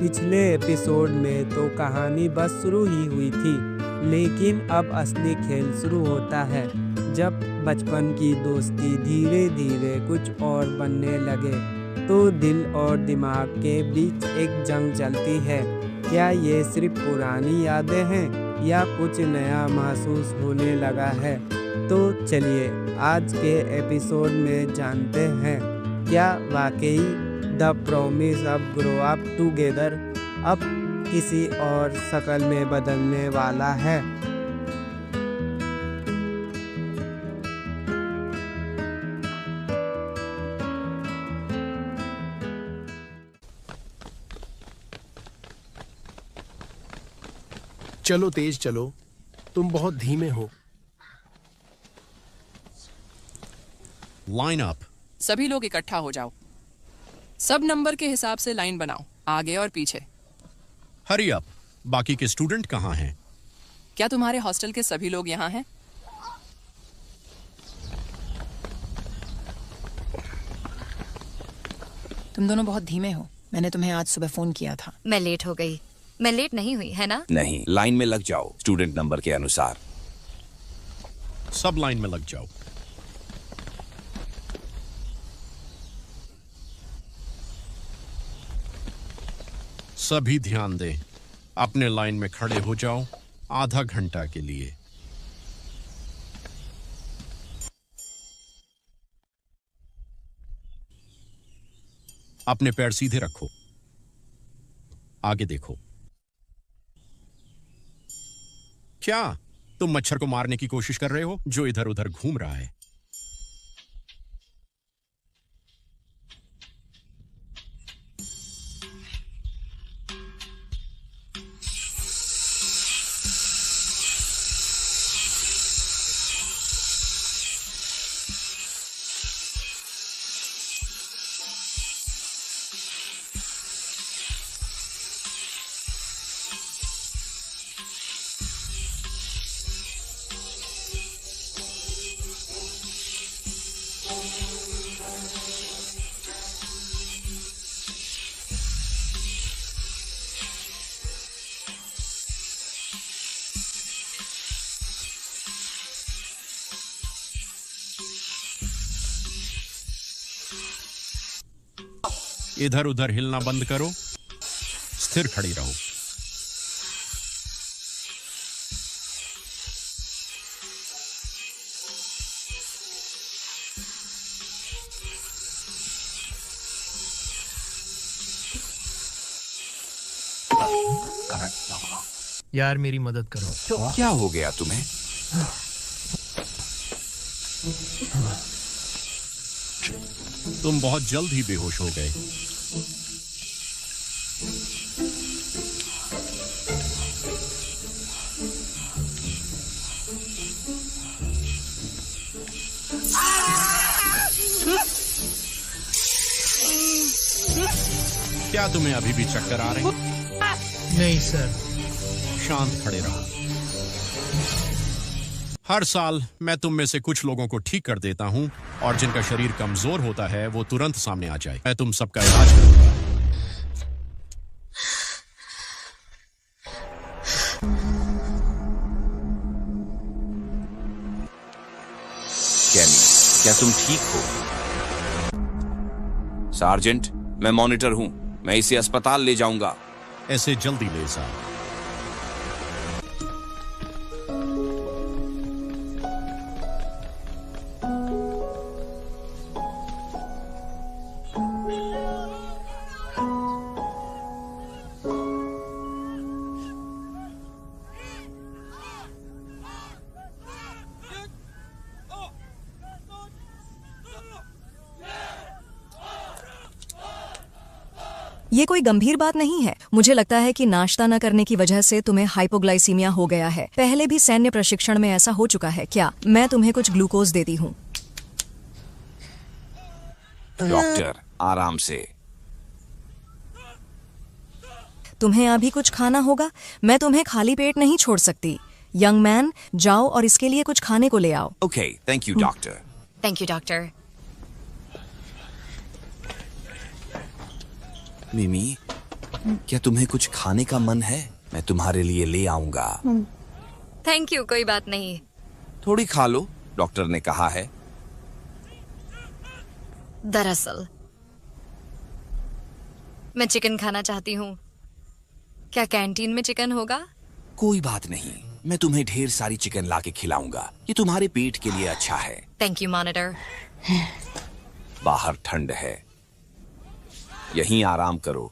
पिछले एपिसोड में तो कहानी बस शुरू ही हुई थी, लेकिन अब असली खेल शुरू होता है जब बचपन की दोस्ती धीरे धीरे कुछ और बनने लगे तो दिल और दिमाग के बीच एक जंग चलती है। क्या ये सिर्फ पुरानी यादें हैं या कुछ नया महसूस होने लगा है? तो चलिए आज के एपिसोड में जानते हैं, क्या वाकई the promise of grow up together अब किसी और शक्ल में बदलने वाला है? चलो तेज चलो, तुम बहुत धीमे हो। Line up. सभी लोग इकट्ठा हो जाओ। सब नंबर के हिसाब से लाइन बनाओ, आगे और पीछे। Hurry up. बाकी के स्टूडेंट कहाँ हैं? क्या तुम्हारे हॉस्टल के सभी लोग यहाँ हैं? तुम दोनों बहुत धीमे हो। मैंने तुम्हें आज सुबह फोन किया था। मैं लेट हो गई। मैं लेट नहीं हुई है ना? नहीं, लाइन में लग जाओ स्टूडेंट नंबर के अनुसार। सब लाइन में लग जाओ। सभी ध्यान दें, अपने लाइन में खड़े हो जाओ आधा घंटा के लिए। अपने पैर सीधे रखो, आगे देखो। क्या तुम मच्छर को मारने की कोशिश कर रहे हो जो इधर उधर घूम रहा है? इधर उधर हिलना बंद करो, स्थिर खड़ी रहो। यार मेरी मदद करो। तो क्या हो गया तुम्हें? तुम बहुत जल्द ही बेहोश हो गए। क्या तुम्हें अभी भी चक्कर आ रहे हैं? नहीं सर। शांत खड़े रहो। हर साल मैं तुम में से कुछ लोगों को ठीक कर देता हूं और जिनका शरीर कमजोर होता है वो तुरंत सामने आ जाए। मैं तुम सबका इलाज करूंगा। कैमी, क्या तुम ठीक हो? सार्जेंट, मैं मॉनिटर हूं। मैं इसे अस्पताल ले जाऊंगा। ऐसे जल्दी ले जा। ये कोई गंभीर बात नहीं है। मुझे लगता है कि नाश्ता न करने की वजह से तुम्हें हाइपोग्लाइसीमिया हो गया है। पहले भी सैन्य प्रशिक्षण में ऐसा हो चुका है। क्या मैं तुम्हें कुछ ग्लूकोज देती हूँ? डॉक्टर, आराम से। तुम्हें अभी कुछ खाना होगा। मैं तुम्हें खाली पेट नहीं छोड़ सकती। यंग मैन, जाओ और इसके लिए कुछ खाने को ले आओ। Okay, thank you doctor. Thank you doctor. मिमी, क्या तुम्हें कुछ खाने का मन है? मैं तुम्हारे लिए ले आऊंगा। थैंक यू, कोई बात नहीं। थोड़ी खा लो, डॉक्टर ने कहा है। दरअसल मैं चिकन खाना चाहती हूँ। क्या कैंटीन में चिकन होगा? कोई बात नहीं, मैं तुम्हें ढेर सारी चिकन लाके खिलाऊंगा। ये तुम्हारे पेट के लिए अच्छा है। Thank you monitor. बाहर ठंड है, यहीं आराम करो,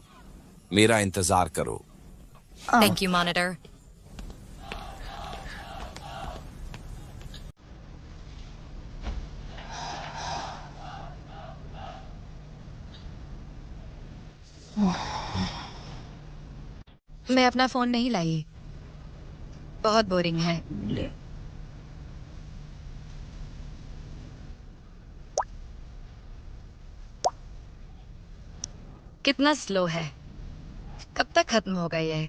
मेरा इंतजार करो। Thank you monitor. मैं अपना फोन नहीं लाई, बहुत बोरिंग है। कितना स्लो है, कब तक खत्म होगा ये?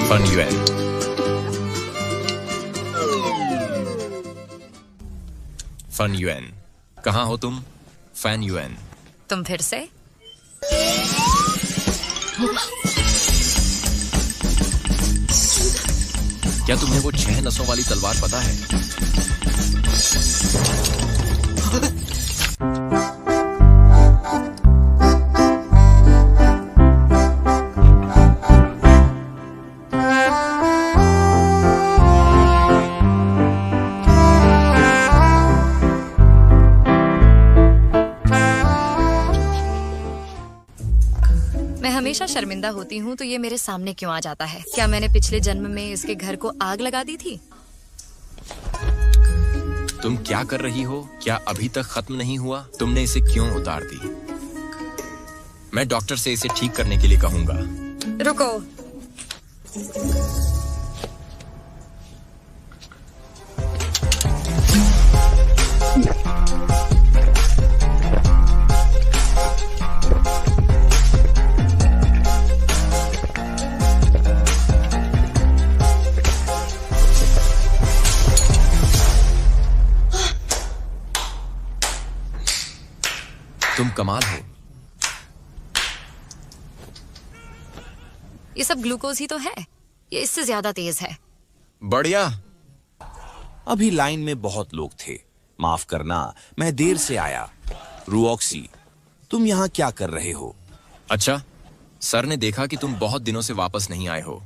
Fun UN. फन युएन, कहाँ हो तुम? Fan Yuan. तुम फिर से? क्या तुम्हें वो 6 नसों वाली तलवार पता है? मैं हमेशा शर्मिंदा होती हूँ तो ये मेरे सामने क्यों आ जाता है? क्या मैंने पिछले जन्म में इसके घर को आग लगा दी थी? तुम क्या कर रही हो? क्या अभी तक खत्म नहीं हुआ? तुमने इसे क्यों उतार दी? मैं डॉक्टर से इसे ठीक करने के लिए कहूंगा। रुको, तुम कमाल हो। ये सब ग्लूकोज ही तो है, ये इससे ज्यादा तेज है। बढ़िया। अभी लाइन में बहुत लोग थे, माफ करना मैं देर से आया। रुऑक्सी, तुम यहाँ क्या कर रहे हो? अच्छा, सर ने देखा कि तुम बहुत दिनों से वापस नहीं आए हो,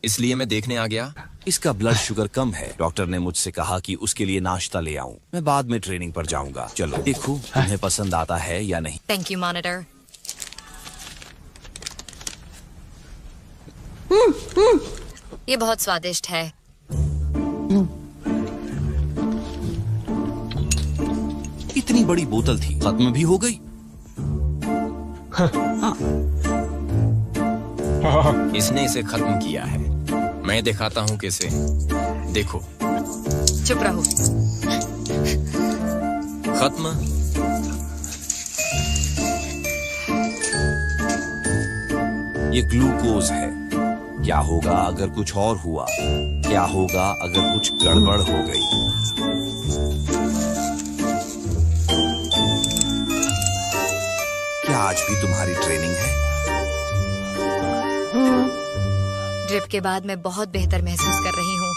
इसलिए मैं देखने आ गया। इसका ब्लड शुगर कम है। डॉक्टर ने मुझसे कहा कि उसके लिए नाश्ता ले आऊं। मैं बाद में ट्रेनिंग पर जाऊंगा। चलो देखो तुम्हें पसंद आता है या नहीं। Thank you monitor. ये बहुत स्वादिष्ट है। इतनी बड़ी बोतल थी, खत्म भी हो गई। इसने इसे खत्म किया है। मैं दिखाता हूँ कैसे। देखो। चुप रहो। खत्म। ये ग्लूकोज है। क्या होगा अगर कुछ और हुआ? क्या होगा अगर कुछ गड़बड़ हो गई? क्या आज भी तुम्हारी ट्रेनिंग है? ड्रिप के बाद मैं बहुत बेहतर महसूस कर रही हूँ।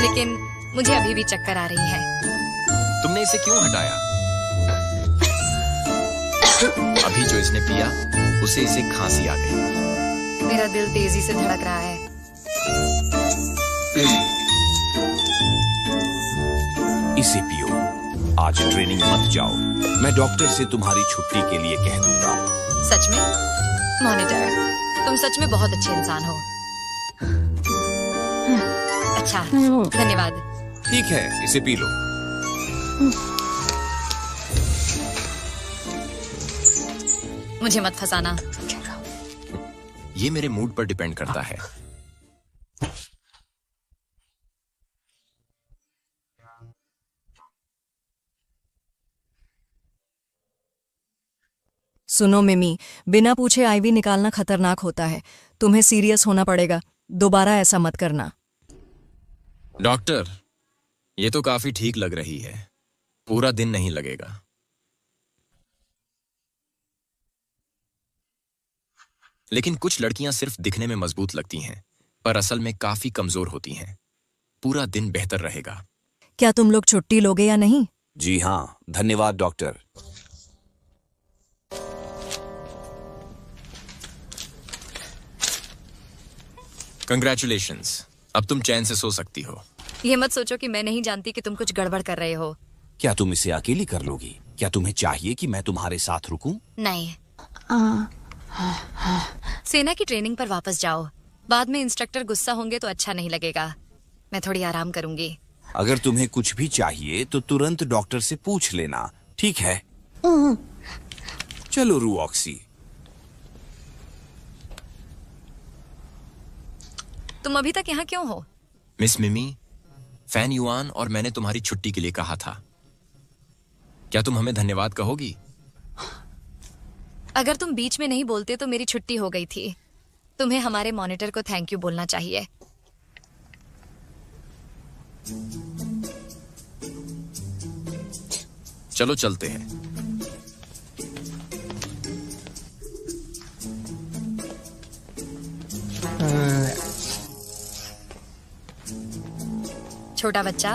लेकिन मुझे अभी भी चक्कर आ रही है। तुमने इसे क्यों हटाया? अभी जो इसने पिया उसे इसे खांसी आ गई। मेरा दिल तेजी से धड़क रहा है। इसे पियो। आज ट्रेनिंग मत जाओ। मैं डॉक्टर से तुम्हारी छुट्टी के लिए कह दूंगा। सच में? मॉनिटर, तुम सच में बहुत अच्छे इंसान हो। अच्छा, धन्यवाद। ठीक है, इसे पी लो। मुझे मत फंसाना। ये मेरे मूड पर डिपेंड करता है। सुनो मिमी, बिना पूछे आईवी निकालना खतरनाक होता है। तुम्हें सीरियस होना पड़ेगा। दोबारा ऐसा मत करना। डॉक्टर, ये तो काफी ठीक लग रही है। पूरा दिन नहीं लगेगा। लेकिन कुछ लड़कियां सिर्फ दिखने में मजबूत लगती हैं, पर असल में काफी कमजोर होती हैं। पूरा दिन बेहतर रहेगा। क्या तुम लोग छुट्टी लोगे या नहीं? जी हाँ, धन्यवाद डॉक्टर। कंग्रेचुलेशंस, अब तुम चैन से सो सकती हो। ये मत सोचो कि मैं नहीं जानती कि तुम कुछ गड़बड़ कर रहे हो। क्या तुम इसे अकेली कर लोगी? क्या तुम्हें चाहिए कि मैं तुम्हारे साथ रुकूं? नहीं। सेना की ट्रेनिंग पर वापस जाओ। बाद में इंस्ट्रक्टर गुस्सा होंगे तो अच्छा नहीं लगेगा। मैं थोड़ी आराम करूंगी। अगर तुम्हें कुछ भी चाहिए तो तुरंत डॉक्टर से पूछ लेना, ठीक है? चलो रूऑक्सी। तुम अभी तक यहाँ क्यों हो? मिस मिमी, फैन युआन और मैंने तुम्हारी छुट्टी के लिए कहा था। क्या तुम हमें धन्यवाद कहोगी? अगर तुम बीच में नहीं बोलते तो मेरी छुट्टी हो गई थी। तुम्हें हमारे मॉनिटर को थैंक यू बोलना चाहिए। चलो चलते हैं। छोटा बच्चा,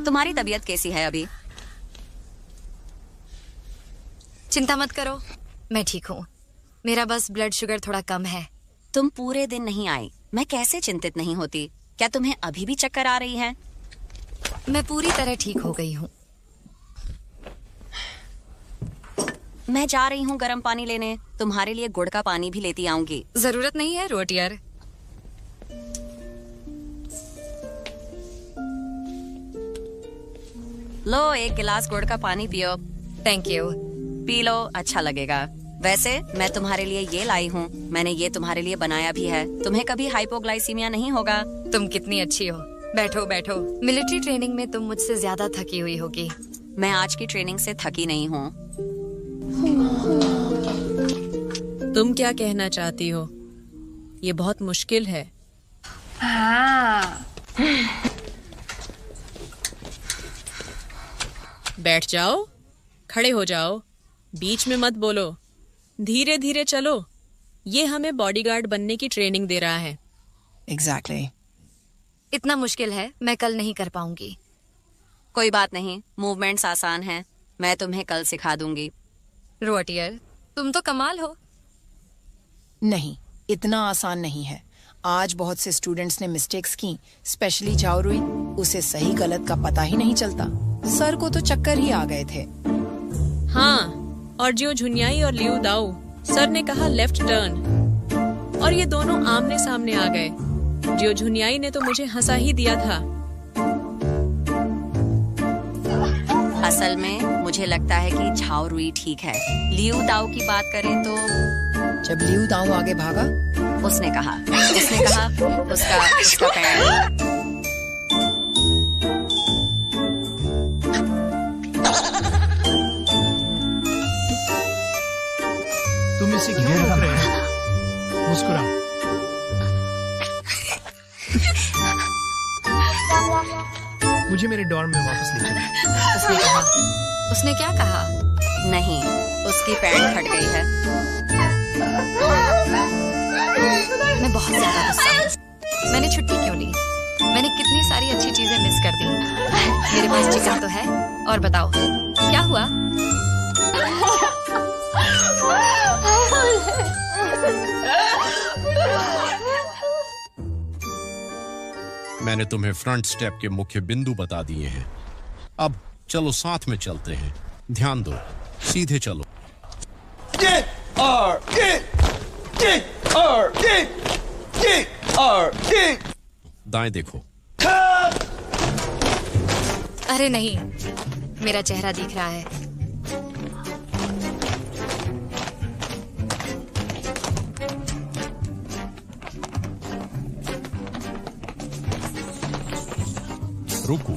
तुम्हारी तबीयत कैसी है अभी? चिंता मत करो, मैं ठीक हूँ। मेरा बस ब्लड शुगर थोड़ा कम है। तुम पूरे दिन नहीं आई, मैं कैसे चिंतित नहीं होती। क्या तुम्हें अभी भी चक्कर आ रही है? मैं पूरी तरह ठीक हो गई हूँ। मैं जा रही हूँ गर्म पानी लेने। तुम्हारे लिए गुड़ का पानी भी लेती आऊंगी। जरूरत नहीं है रोटियर। लो, एक गिलास गुड़ का पानी पियो। Thank you. पी लो, अच्छा लगेगा। वैसे मैं तुम्हारे लिए ये लाई हूँ। मैंने ये तुम्हारे लिए बनाया भी है। तुम्हें कभी हाइपोग्लाइसीमिया नहीं होगा। तुम कितनी अच्छी हो। बैठो बैठो। मिलिट्री ट्रेनिंग में तुम मुझसे ज्यादा थकी हुई होगी। मैं आज की ट्रेनिंग से थकी नहीं हूँ। तुम क्या कहना चाहती हो? ये बहुत मुश्किल है। बैठ जाओ, खड़े हो जाओ, बीच में मत बोलो, धीरे धीरे चलो। ये हमें बॉडीगार्ड बनने की ट्रेनिंग दे रहा है। एग्जैक्टली। इतना मुश्किल है, मैं कल नहीं कर पाऊंगी। कोई बात नहीं, मूवमेंट्स आसान हैं। मैं तुम्हें कल सिखा दूंगी। रोटियर, तुम तो कमाल हो। नहीं, इतना आसान नहीं है। आज बहुत से स्टूडेंट्स ने मिस्टेक्स की, स्पेशली चाओरुई। उसे सही गलत का पता ही नहीं चलता। सर को तो चक्कर ही आ गए थे। हाँ, और जियो झुनियाई और लियू दाऊ, सर ने कहा लेफ्ट टर्न, और ये दोनों आमने सामने आ गए। जियो झुनियाई ने तो मुझे हंसा ही दिया था। असल में मुझे लगता है कि झाओरुई ठीक है। लियू दाऊ की बात करें तो जब लियू दाऊ आगे भागा, उसने कहा उसका पैर। तुम इसे क्यों रोक रहे हो? मुस्कुराओ। मुझे मेरे डॉर्म में वापस ले चलो। उसने कहा। उसने क्या कहा? नहीं, उसकी पैंट फट गई है। मैं बहुत ज्यादा गुस्सा हूँ। मैंने छुट्टी क्यों ली? मैंने कितनी सारी अच्छी चीजें मिस कर दी। मेरे पास चिकन तो है। और बताओ क्या हुआ? मैंने तुम्हें फ्रंट स्टेप के मुख्य बिंदु बता दिए हैं। अब चलो साथ में चलते हैं। ध्यान दो, सीधे चलो। दाएं देखो। अरे नहीं, मेरा चेहरा दिख रहा है। रुको।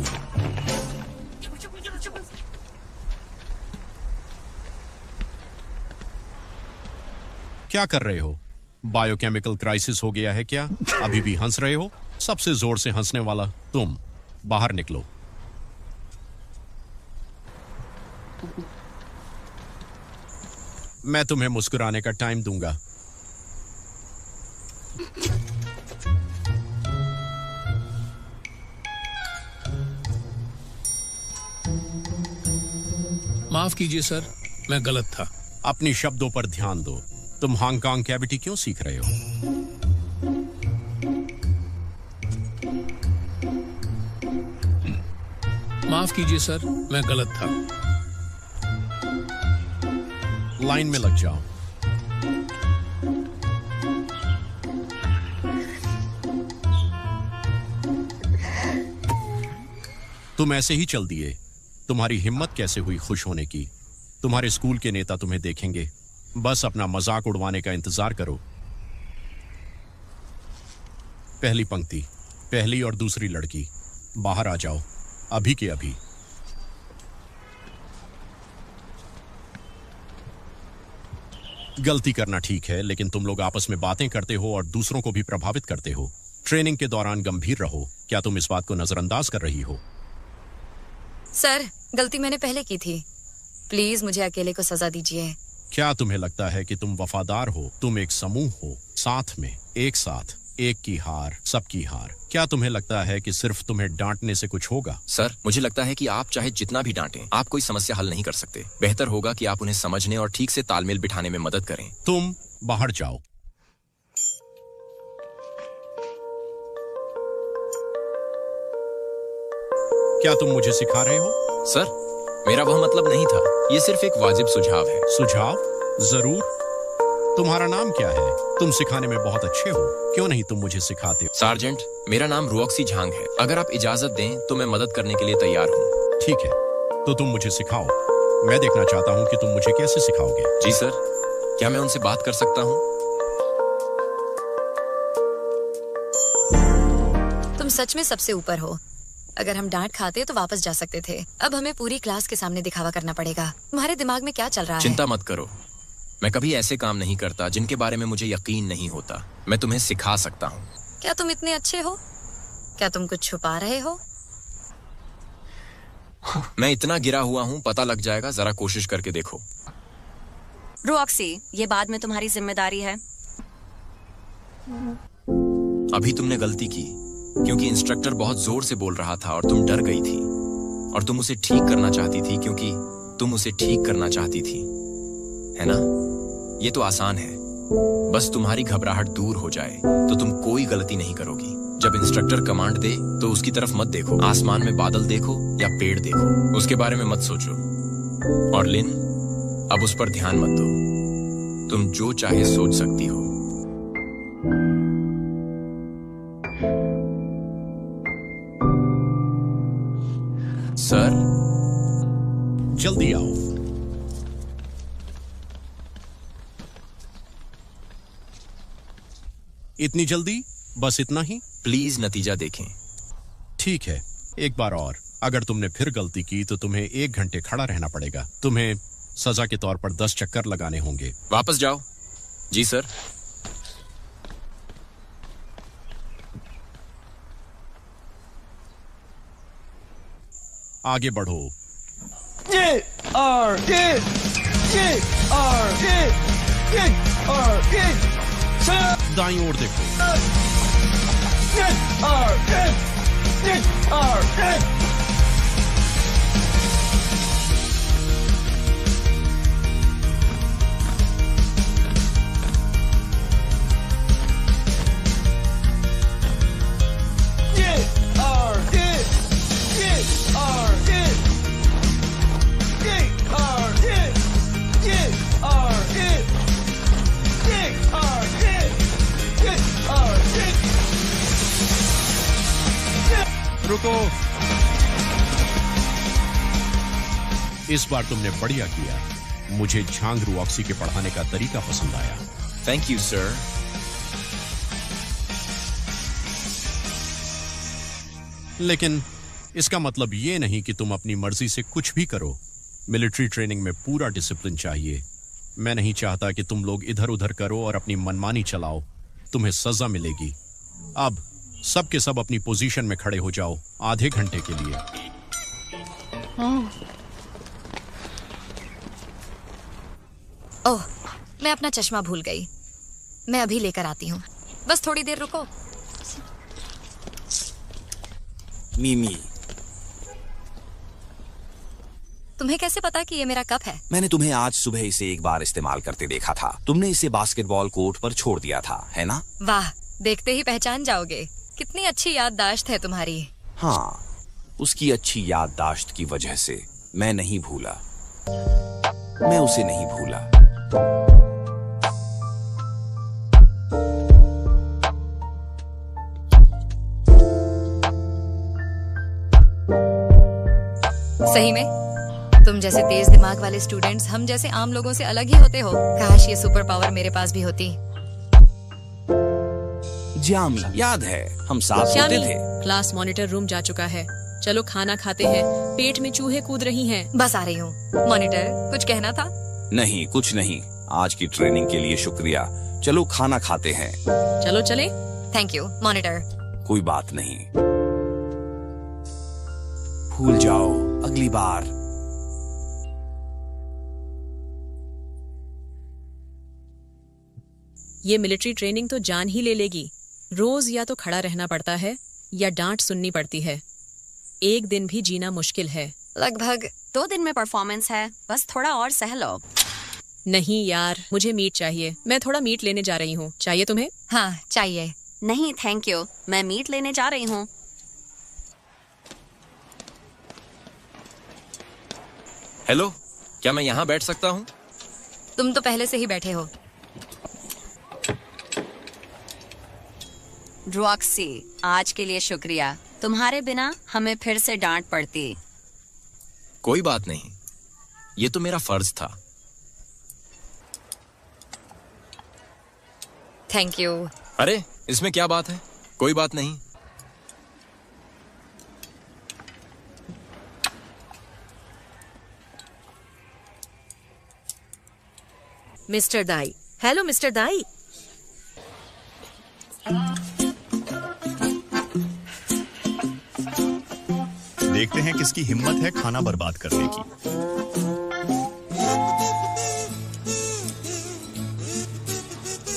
क्या कर रहे हो? बायोकेमिकल क्राइसिस हो गया है क्या? अभी भी हंस रहे हो? सबसे जोर से हंसने वाला तुम। बाहर निकलो। मैं तुम्हें मुस्कुराने का टाइम दूंगा। माफ कीजिए सर, मैं गलत था। अपनी शब्दों पर ध्यान दो। तुम हांगकांग कैविटी क्यों सीख रहे हो? माफ कीजिए सर, मैं गलत था। लाइन में लग जाओ। तुम ऐसे ही चल दिए। तुम्हारी हिम्मत कैसे हुई खुश होने की? तुम्हारे स्कूल के नेता तुम्हें देखेंगे। बस अपना मजाक उड़वाने का इंतजार करो। पहली पंक्ति, पहली और दूसरी लड़की, बाहर आ जाओ अभी के अभी। गलती करना ठीक है, लेकिन तुम लोग आपस में बातें करते हो और दूसरों को भी प्रभावित करते हो। ट्रेनिंग के दौरान गंभीर रहो। क्या तुम इस बात को नजरअंदाज कर रही हो? सर, गलती मैंने पहले की थी। प्लीज मुझे अकेले को सजा दीजिए। क्या तुम्हें लगता है कि तुम वफादार हो? तुम एक समूह हो, साथ में, एक साथ, एक की हार सबकी हार। क्या तुम्हें लगता है कि सिर्फ तुम्हें डांटने से कुछ होगा? सर, मुझे लगता है कि आप चाहे जितना भी डांटें, आप कोई समस्या हल नहीं कर सकते। बेहतर होगा कि आप उन्हें समझने और ठीक से तालमेल बिठाने में मदद करें। तुम बाहर जाओ। क्या तुम मुझे सिखा रहे हो? सर, मेरा वह मतलब नहीं था। ये सिर्फ एक वाजिब सुझाव है। सुझाव? जरूर। तुम्हारा नाम क्या है? तुम सिखाने में बहुत अच्छे हो, क्यों नहीं तुम मुझे सिखाते हो? सार्जेंट, मेरा नाम रुओक्सी झांग है। अगर आप इजाजत दें तो मैं मदद करने के लिए तैयार हूँ। ठीक है, तो तुम मुझे सिखाओ। मैं देखना चाहता हूँ कि तुम मुझे कैसे सिखाओगे। जी सर, क्या मैं उनसे बात कर सकता हूँ? तुम सच में सबसे ऊपर हो। अगर हम डांट खाते तो वापस जा सकते थे। अब हमें पूरी क्लास के सामने दिखावा करना पड़ेगा। तुम्हारे दिमाग में क्या चल रहा है? चिंता मत करो, मैं कभी ऐसे काम नहीं करता जिनके बारे में मुझे यकीन नहीं होता। मैं तुम्हें सिखा सकता हूँ। क्या तुम इतने अच्छे हो? क्या तुम कुछ छुपा रहे हो? मैं इतना गिरा हुआ हूँ, पता लग जाएगा। जरा कोशिश करके देखो। रुओक्सी, ये बाद में तुम्हारी जिम्मेदारी है। अभी तुमने गलती की क्योंकि इंस्ट्रक्टर बहुत जोर से बोल रहा था और तुम डर गई थी, और तुम उसे ठीक करना चाहती थी क्योंकि तुम उसे ठीक करना चाहती थी, है ना? ये तो आसान है। बस तुम्हारी घबराहट दूर हो जाए तो तुम कोई गलती नहीं करोगी। जब इंस्ट्रक्टर कमांड दे तो उसकी तरफ मत देखो। आसमान में बादल देखो या पेड़ देखो, उसके बारे में मत सोचो। और लिन, अब उस पर ध्यान मत दो। तुम जो चाहे सोच सकती हो। सर, जल्दी आओ। इतनी जल्दी? बस इतना ही? प्लीज नतीजा देखें। ठीक है, एक बार और। अगर तुमने फिर गलती की तो तुम्हें 1 घंटे खड़ा रहना पड़ेगा। तुम्हें सजा के तौर पर 10 चक्कर लगाने होंगे। वापस जाओ। जी सर। आगे बढ़ो। दाईं ओर देखो। रुको। इस बार तुमने बढ़िया किया। मुझे झांग रुऑक्सी के पढ़ाने का तरीका पसंद आया। Thank you sir. लेकिन इसका मतलब ये नहीं कि तुम अपनी मर्जी से कुछ भी करो। मिलिट्री ट्रेनिंग में पूरा डिसिप्लिन चाहिए। मैं नहीं चाहता कि तुम लोग इधर उधर करो और अपनी मनमानी चलाओ। तुम्हें सजा मिलेगी। अब सब के सब अपनी पोजीशन में खड़े हो जाओ आधे घंटे के लिए। ओह, मैं अपना चश्मा भूल गई। मैं अभी लेकर आती हूँ, बस थोड़ी देर रुको। मिमी, तुम्हें कैसे पता कि ये मेरा कप है? मैंने तुम्हें आज सुबह इसे एक बार इस्तेमाल करते देखा था। तुमने इसे बास्केटबॉल कोर्ट पर छोड़ दिया था, है ना? वाह, देखते ही पहचान जाओगे। कितनी अच्छी याददाश्त है तुम्हारी। हाँ, उसकी अच्छी याददाश्त की वजह से मैं नहीं भूला। मैं उसे नहीं भूला। सही में तुम जैसे तेज दिमाग वाले स्टूडेंट्स हम जैसे आम लोगों से अलग ही होते हो। काश ये सुपर पावर मेरे पास भी होती। जामी, याद है हम साथ सोते थे। क्लास मॉनिटर रूम जा चुका है। चलो खाना खाते हैं। पेट में चूहे कूद रही हैं। बस आ रही हूँ। मॉनिटर, कुछ कहना था? नहीं, कुछ नहीं। आज की ट्रेनिंग के लिए शुक्रिया। चलो खाना खाते हैं। चलो चले। Thank you monitor. कोई बात नहीं, भूल जाओ अगली बार। ये मिलिट्री ट्रेनिंग तो जान ही ले लेगी। रोज या तो खड़ा रहना पड़ता है या डांट सुननी पड़ती है। एक दिन भी जीना मुश्किल है। लगभग 2 दिन में परफॉर्मेंस है, बस थोड़ा और सह लो। नहीं यार, मुझे मीट चाहिए। मैं थोड़ा मीट लेने जा रही हूँ। चाहिए तुम्हें? हाँ चाहिए। नहीं थैंक यू, मैं मीट लेने जा रही हूँ। हेलो, क्या मैं यहाँ बैठ सकता हूँ? तुम तो पहले से ही बैठे हो। रॉक्सी, आज के लिए शुक्रिया। तुम्हारे बिना हमें फिर से डांट पड़ती। कोई बात नहीं, ये तो मेरा फर्ज था। Thank you. अरे इसमें क्या बात है, कोई बात नहीं। मिस्टर दाई। हेलो मिस्टर दाई। देखते हैं किसकी हिम्मत है खाना बर्बाद करने की।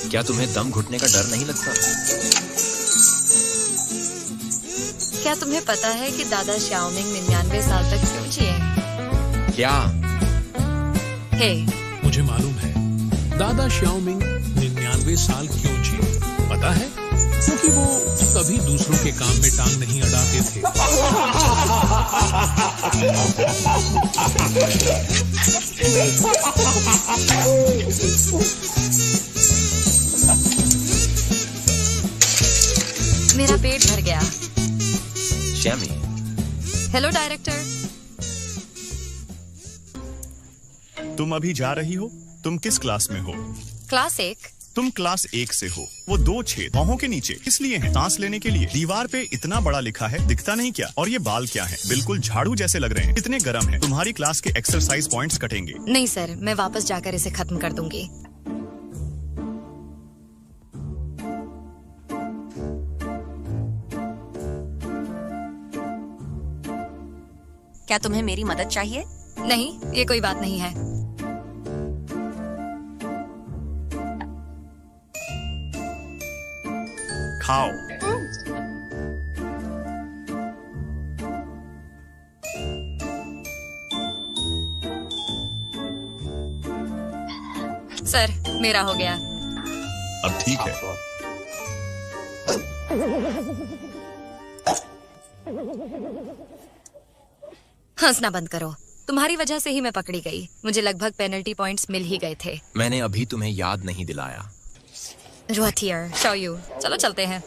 क्या तुम्हें दम घुटने का डर नहीं लगता? क्या तुम्हें पता है कि दादा श्याओमिंग 99 साल तक क्यों जिए? क्या? हे, मुझे मालूम है दादा श्याओमिंग 99 साल क्यों जिए। पता है? क्योंकि वो कभी दूसरों के काम में टांग नहीं अड़ाते थे। मेरा पेट भर गया। श्यामी। Hello director. तुम अभी जा रही हो? तुम किस क्लास में हो? क्लास 1। तुम क्लास 1 से हो। वो 2 छेद बाहों के नीचे इसलिए हैं, सांस लेने के लिए। दीवार पे इतना बड़ा लिखा है, दिखता नहीं क्या? और ये बाल क्या हैं? बिल्कुल झाड़ू जैसे लग रहे हैं। इतने गर्म हैं। तुम्हारी क्लास के एक्सरसाइज पॉइंट्स कटेंगे। नहीं सर, मैं वापस जाकर इसे खत्म कर दूंगी। क्या तुम्हें मेरी मदद चाहिए? नहीं, ये कोई बात नहीं है। खाओ। सर, मेरा हो गया। अब ठीक है। हंसना बंद करो। तुम्हारी वजह से ही मैं पकड़ी गई। मुझे लगभग पेनल्टी पॉइंट्स मिल ही गए थे। मैंने अभी तुम्हें याद नहीं दिलाया। Right here, show you। चलो चलते हैं।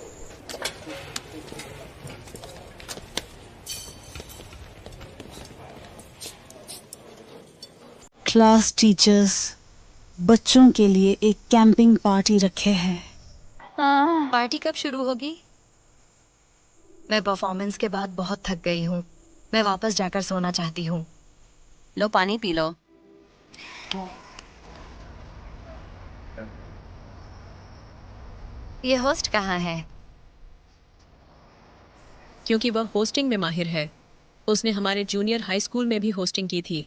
क्लास टीचर्स बच्चों के लिए एक कैंपिंग पार्टी रखे हैं। पार्टी कब शुरू होगी? मैं परफॉर्मेंस के बाद बहुत थक गई हूँ। मैं वापस जाकर सोना चाहती हूँ। लो पानी पी लो। ये होस्ट कहाँ है? क्योंकि वह होस्टिंग में माहिर है। उसने हमारे जूनियर हाई स्कूल में भी होस्टिंग की थी।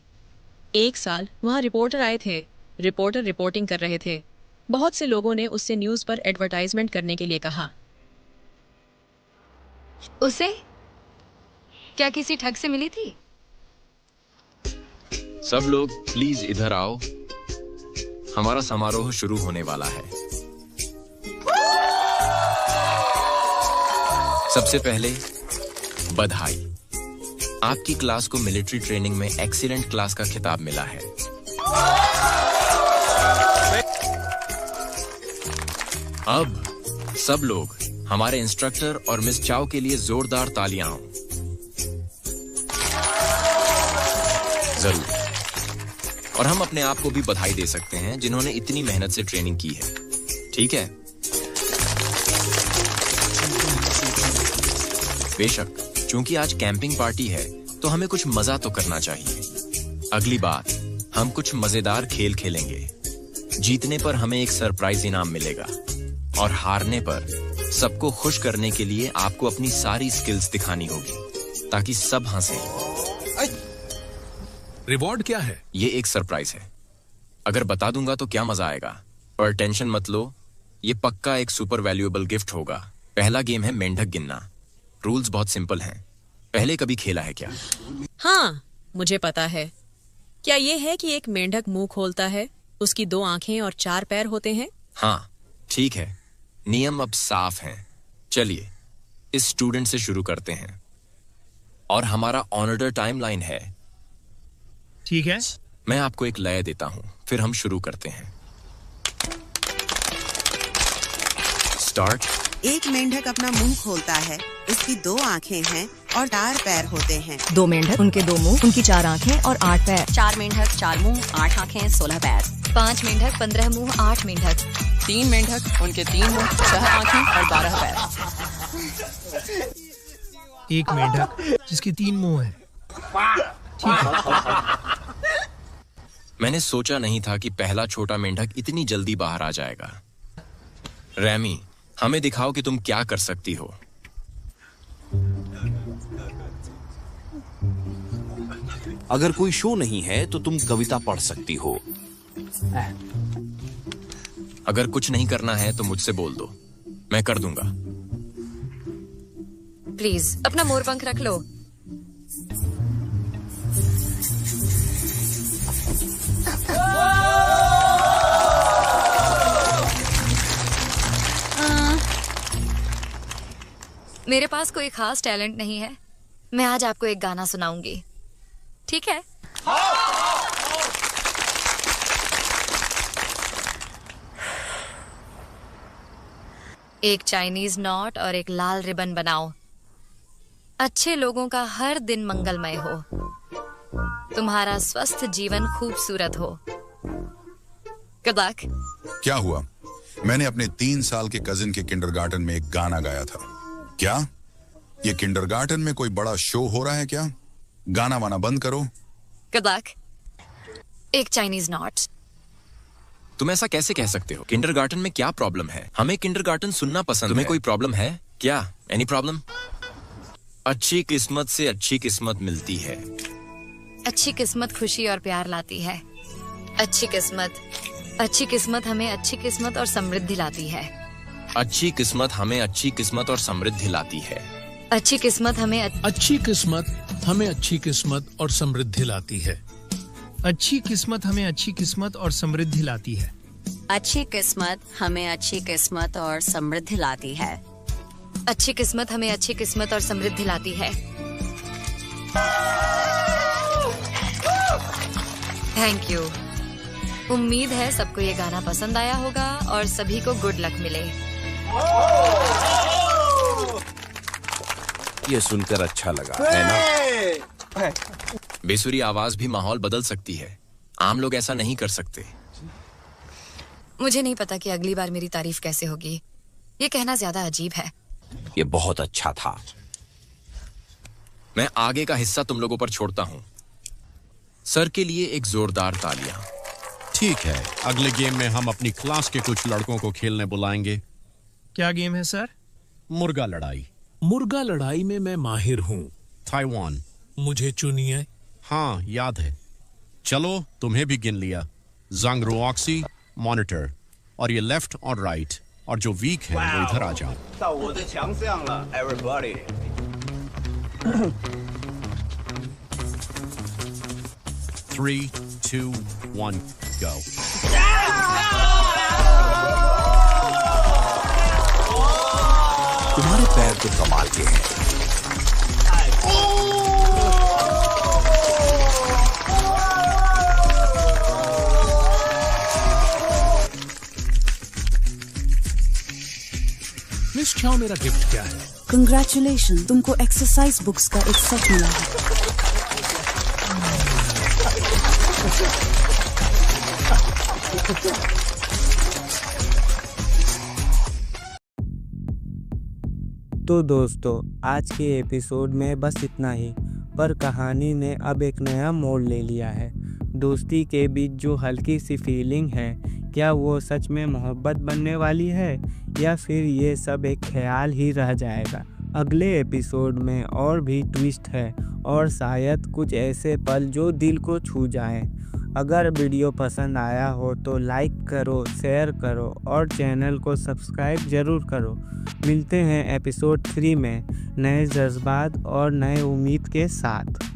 1 साल वहाँ रिपोर्टर आए थे। रिपोर्टर रिपोर्टिंग कर रहे थे। बहुत से लोगों ने उससे न्यूज़ पर एडवर्टाइजमेंट करने के लिए कहा। उसे क्या किसी ठग से मिली थी? सब लोग प्लीज इधर आओ, हमारा समारोह शुरू होने वाला है। सबसे पहले बधाई, आपकी क्लास को मिलिट्री ट्रेनिंग में एक्सीलेंट क्लास का खिताब मिला है। अब सब लोग हमारे इंस्ट्रक्टर और मिस चाओ के लिए जोरदार तालियां हो। जरूर। और हम अपने आप को भी बधाई दे सकते हैं जिन्होंने इतनी मेहनत से ट्रेनिंग की है। ठीक है? बेशक, चूंकि आज कैंपिंग पार्टी है तो हमें कुछ मजा तो करना चाहिए। अगली बात, हम कुछ मजेदार खेल खेलेंगे। जीतने पर हमें एक सरप्राइज इनाम मिलेगा और हारने पर सबको खुश करने के लिए आपको अपनी सारी स्किल्स दिखानी होगी ताकि सब हंसें। रिवॉर्ड क्या है? ये एक सरप्राइज है। अगर बता दूंगा तो क्या मजा आएगा। पर टेंशन मत लो, ये पक्का एक सुपर वैल्यूएबल गिफ्ट होगा। पहला गेम है मेंढक गिनना। रूल्स बहुत सिंपल हैं। पहले कभी खेला है क्या? हाँ, मुझे पता है। क्या ये है कि एक मेंढक मुंह खोलता है, उसकी 2 आंखें और 4 पैर होते हैं? हाँ, ठीक है। नियम अब साफ हैं। चलिए इस स्टूडेंट से शुरू करते हैं। और हमारा ऑर्डर टाइमलाइन है। ठीक है। मैं आपको एक लय देता हूं, फिर हम शुरू करते हैं। स्टार्ट। एक मेंढक अपना मुंह खोलता है, इसकी 2 आंखें हैं और 4 पैर होते हैं। 2 मेंढक, उनके 2 मुंह, उनकी 4 आंखें और 8 पैर। 4 मेंढक, 4 मुंह, 8 आंखें, 16 पैर। 5 मेंढक, 15 मुंह, 8 मेंढक। 3 मेंढक, उनके 3 मुंह, 6 आंखें और 12 पैर। एक मेंढक जिसकी 3 मुंह है। ठीक है। मैंने सोचा नहीं था कि पहला छोटा मेंढक इतनी जल्दी बाहर आ जाएगा। रैमी, हमें दिखाओ कि तुम क्या कर सकती हो। अगर कोई शो नहीं है तो तुम कविता पढ़ सकती हो। अगर कुछ नहीं करना है तो मुझसे बोल दो, मैं कर दूंगा। प्लीज अपना मोरपंख रख लो। मेरे पास कोई खास टैलेंट नहीं है। मैं आज आपको एक गाना सुनाऊंगी, ठीक है? एक चाइनीज नॉट और एक लाल रिबन बनाओ। अच्छे लोगों का हर दिन मंगलमय हो। तुम्हारा स्वस्थ जीवन खूबसूरत हो। Good luck. क्या हुआ? मैंने अपने 3 साल के कजिन के किंडरगार्टन में एक गाना गाया था। क्या ये किंडरगार्टन में कोई बड़ा शो हो रहा है क्या? गाना वाना बंद करो। Good luck. एक चाइनीज नॉट। तुम ऐसा कैसे कह सकते हो? किंडरगार्टन में क्या प्रॉब्लम है? हमें किंडरगार्टन सुनना पसंद है। तुम्हें कोई प्रॉब्लम है क्या? Any problem? अच्छी किस्मत से अच्छी किस्मत मिलती है। अच्छी किस्मत खुशी और प्यार लाती है। अच्छी किस्मत हमें अच्छी किस्मत और समृद्धि लाती है। अच्छी किस्मत हमें अच्छी किस्मत और समृद्धि लाती है। अच्छी किस्मत हमें अच्छी किस्मत हमें अच्छी किस्मत और समृद्धि लाती है। अच्छी किस्मत हमें अच्छी किस्मत और समृद्धि लाती है। अच्छी किस्मत हमें अच्छी किस्मत और समृद्धि लाती है। अच्छी किस्मत हमें अच्छी किस्मत और समृद्धि लाती है। Thank you. उम्मीद है सबको ये गाना पसंद आया होगा और सभी को गुड लक मिले। ये सुनकर अच्छा लगा, है ना? बेसुरी आवाज भी माहौल बदल सकती है। आम लोग ऐसा नहीं कर सकते। मुझे नहीं पता कि अगली बार मेरी तारीफ कैसे होगी। ये कहना ज्यादा अजीब है। ये बहुत अच्छा था। मैं आगे का हिस्सा तुम लोगों पर छोड़ता हूं। सर के लिए एक जोरदार तालियां। ठीक है, अगले गेम में हम अपनी क्लास के कुछ लड़कों को खेलने बुलाएंगे। क्या गेम है सर? मुर्गा लड़ाई। मुर्गा लड़ाई में मैं माहिर हूँ। ताइवान। मुझे चुनिए। हाँ, याद है। चलो, तुम्हें भी गिन लिया। ज़ंग रुओक्सी, मॉनिटर, और ये लेफ्ट और राइट, और जो वीक है वो इधर आ जाओ। 到我的强项了 everybody Three, 2, 1, go. तुम्हारे पैर तो कमाल के हैं। मिस चाओ, मेरा गिफ्ट क्या है? कंग्रेचुलेशन, तुमको एक्सरसाइज बुक्स का एक सेट मिला है। तो दोस्तों, आज के एपिसोड में बस इतना ही। पर कहानी ने अब एक नया मोड़ ले लिया है। दोस्ती के बीच जो हल्की सी फीलिंग है, क्या वो सच में मोहब्बत बनने वाली है या फिर ये सब एक ख्याल ही रह जाएगा? अगले एपिसोड में और भी ट्विस्ट है और शायद कुछ ऐसे पल जो दिल को छू जाएं। अगर वीडियो पसंद आया हो तो लाइक करो, शेयर करो और चैनल को सब्सक्राइब ज़रूर करो। मिलते हैं एपिसोड 3 में नए जज्बात और नए उम्मीद के साथ।